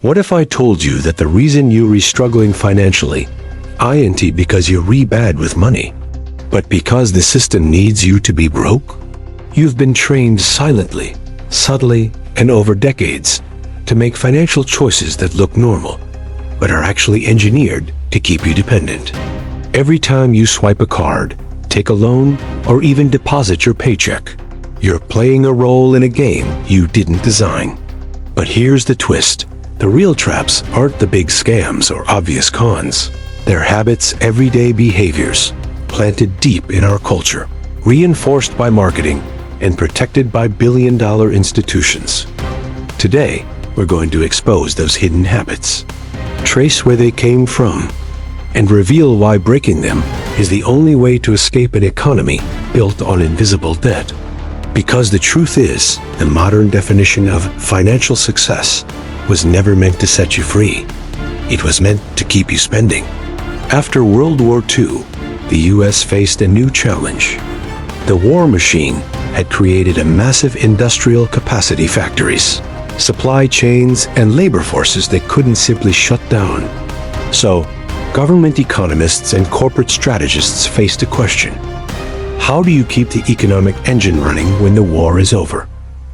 What if I told you that the reason you're struggling financially isn't because you're bad with money, but because the system needs you to be broke? You've been trained silently, subtly, and over decades to make financial choices that look normal, but are actually engineered to keep you dependent. Every time you swipe a card, take a loan, or even deposit your paycheck, you're playing a role in a game you didn't design. But here's the twist. The real traps aren't the big scams or obvious cons. They're habits, everyday behaviors, planted deep in our culture, reinforced by marketing, and protected by billion-dollar institutions. Today, we're going to expose those hidden habits, trace where they came from, and reveal why breaking them is the only way to escape an economy built on invisible debt. Because the truth is, the modern definition of financial success was never meant to set you free. It was meant to keep you spending. After World War II, the U.S. faced a new challenge. The war machine had created a massive industrial capacity factories, supply chains, and labor forces they couldn't simply shut down. So, government economists and corporate strategists faced a question. How do you keep the economic engine running when the war is over?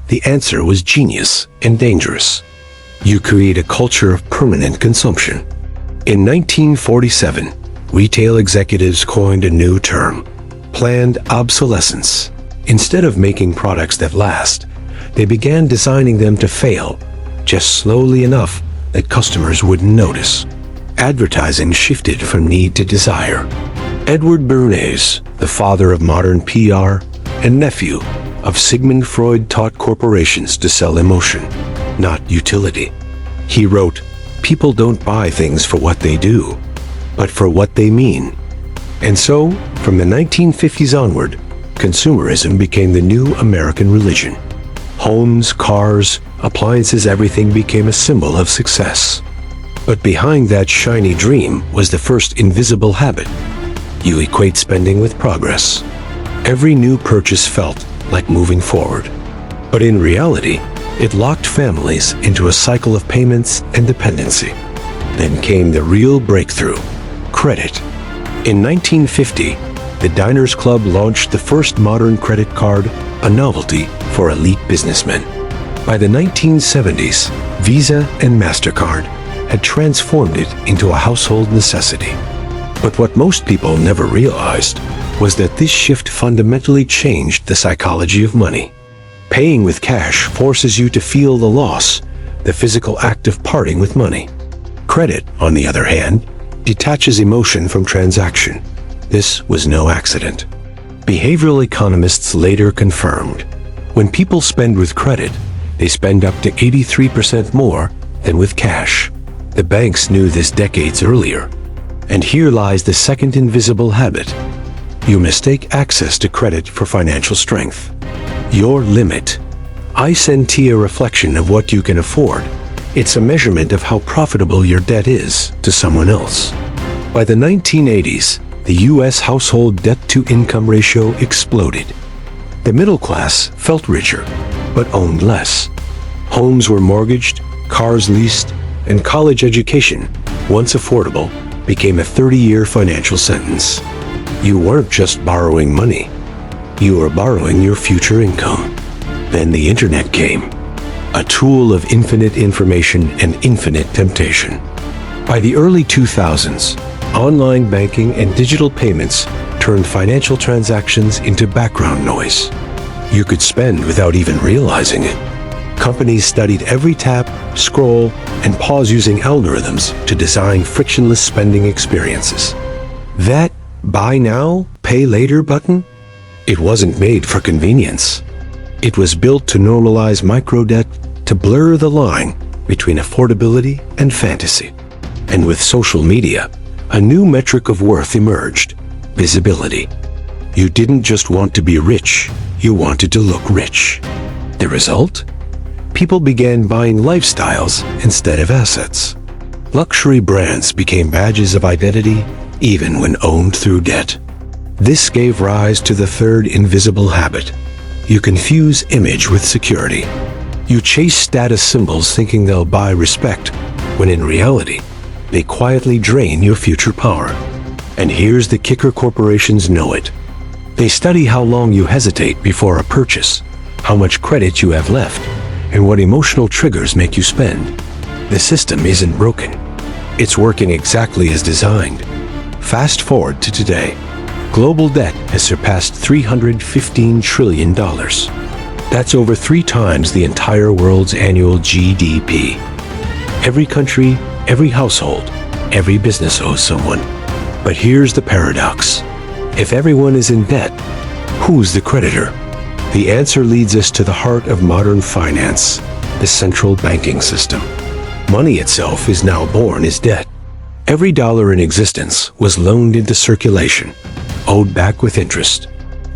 The answer was genius and dangerous. You create a culture of permanent consumption. In 1947, retail executives coined a new term, planned obsolescence. Instead of making products that last, they began designing them to fail, just slowly enough that customers wouldn't notice. Advertising shifted from need to desire. Edward Bernays, the father of modern PR and nephew of Sigmund Freud, taught corporations to sell emotion, not utility. He wrote, "People don't buy things for what they do, but for what they mean." And so, from the 1950s onward, consumerism became the new American religion. Homes, cars, appliances, everything became a symbol of success. But behind that shiny dream was the first invisible habit. You equate spending with progress. Every new purchase felt like moving forward. But in reality, it locked families into a cycle of payments and dependency. Then came the real breakthrough, credit. In 1950, the Diners Club launched the first modern credit card, a novelty for elite businessmen. By the 1970s, Visa and MasterCard had transformed it into a household necessity. But what most people never realized was that this shift fundamentally changed the psychology of money. Paying with cash forces you to feel the loss, the physical act of parting with money. Credit, on the other hand, detaches emotion from transaction. This was no accident. Behavioral economists later confirmed, when people spend with credit, they spend up to 83% more than with cash. The banks knew this decades earlier. And here lies the second invisible habit. You mistake access to credit for financial strength. Your limit isn't a reflection of what you can afford. It's a measurement of how profitable your debt is to someone else. By the 1980s, the U.S. household debt-to-income ratio exploded. The middle class felt richer, but owned less. Homes were mortgaged, cars leased, and college education, once affordable, became a 30-year financial sentence. You weren't just borrowing money. You were borrowing your future income. Then the internet came, a tool of infinite information and infinite temptation. By the early 2000s, online banking and digital payments turned financial transactions into background noise. You could spend without even realizing it. Companies studied every tap, scroll, and pause using algorithms to design frictionless spending experiences. That buy now, pay later button? It wasn't made for convenience. It was built to normalize microdebt, to blur the line between affordability and fantasy. And with social media, a new metric of worth emerged: visibility. You didn't just want to be rich, you wanted to look rich. The result? People began buying lifestyles instead of assets. Luxury brands became badges of identity, even when owned through debt. This gave rise to the third invisible habit. You confuse image with security. You chase status symbols thinking they'll buy respect, when in reality, they quietly drain your future power. And here's the kicker: corporations know it. They study how long you hesitate before a purchase, how much credit you have left, and what emotional triggers make you spend. The system isn't broken. It's working exactly as designed. Fast forward to today. Global debt has surpassed $315 trillion. That's over 3 times the entire world's annual GDP. Every country, every household, every business owes someone. But here's the paradox. If everyone is in debt, who's the creditor? The answer leads us to the heart of modern finance, the central banking system. Money itself is now born as debt. Every dollar in existence was loaned into circulation, owed back with interest.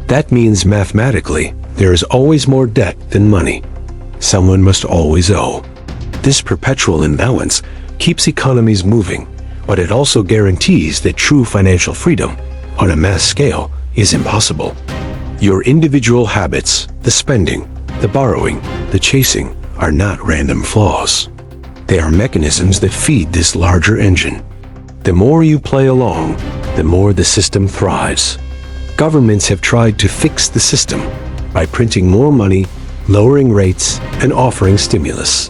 That means mathematically, there is always more debt than money. Someone must always owe. This perpetual imbalance keeps economies moving, but it also guarantees that true financial freedom, on a mass scale, is impossible. Your individual habits, the spending, the borrowing, the chasing, are not random flaws. They are mechanisms that feed this larger engine. The more you play along, the more the system thrives. Governments have tried to fix the system by printing more money, lowering rates, and offering stimulus.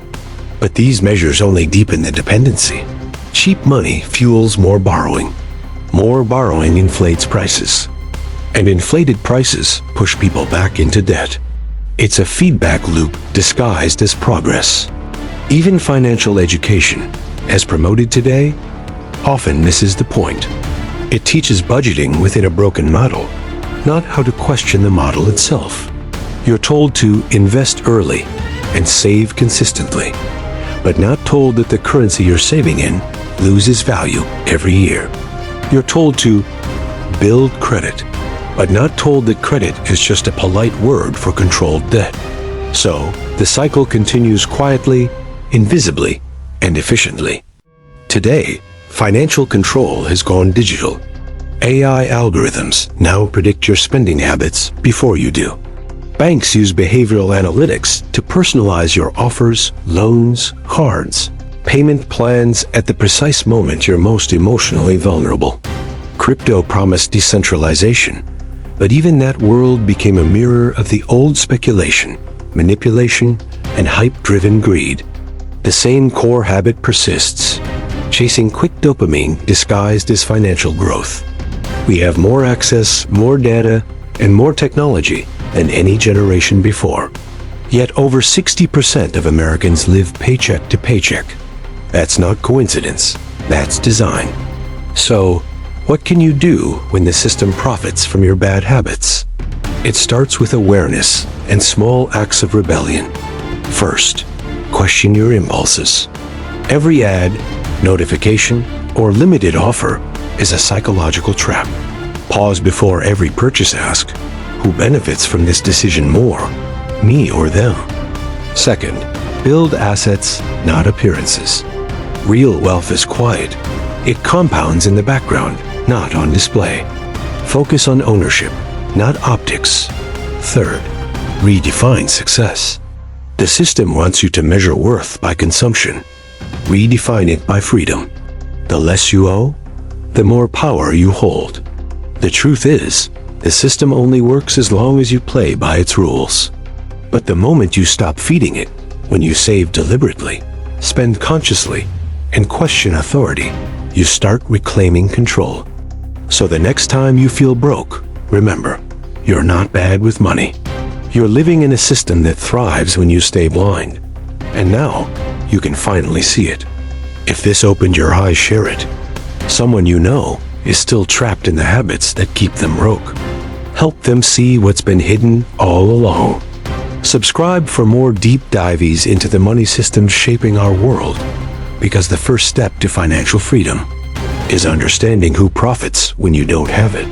But these measures only deepen the dependency. Cheap money fuels more borrowing. More borrowing inflates prices. And inflated prices push people back into debt. It's a feedback loop disguised as progress. Even financial education, as promoted today, often misses the point. It teaches budgeting within a broken model, not how to question the model itself. You're told to invest early and save consistently, but not told that the currency you're saving in loses value every year. You're told to build credit, but not told that credit is just a polite word for controlled debt. So, the cycle continues quietly, invisibly, and efficiently. Today, financial control has gone digital. AI algorithms now predict your spending habits before you do. Banks use behavioral analytics to personalize your offers, loans, cards, payment plans at the precise moment you're most emotionally vulnerable. Crypto promised decentralization, but even that world became a mirror of the old speculation, manipulation, and hype-driven greed. The same core habit persists, chasing quick dopamine disguised as financial growth. We have more access, more data, and more technology than any generation before. Yet over 60% of Americans live paycheck to paycheck. That's not coincidence, that's design. So, what can you do when the system profits from your bad habits? It starts with awareness and small acts of rebellion. First, question your impulses. Every ad, notification, or limited offer is a psychological trap. Pause before every purchase. Ask, who benefits from this decision more, me or them? Second, build assets, not appearances. Real wealth is quiet. It compounds in the background, not on display. Focus on ownership, not optics. Third, redefine success. The system wants you to measure worth by consumption. Redefine it by freedom. The less you owe, the more power you hold. The truth is, the system only works as long as you play by its rules. But the moment you stop feeding it, when you save deliberately, spend consciously, and question authority, you start reclaiming control. So the next time you feel broke, remember, you're not bad with money. You're living in a system that thrives when you stay blind. And now, you can finally see it. If this opened your eyes, share it. Someone you know is still trapped in the habits that keep them broke. Help them see what's been hidden all along. Subscribe for more deep dives into the money systems shaping our world, because the first step to financial freedom is understanding who profits when you don't have it.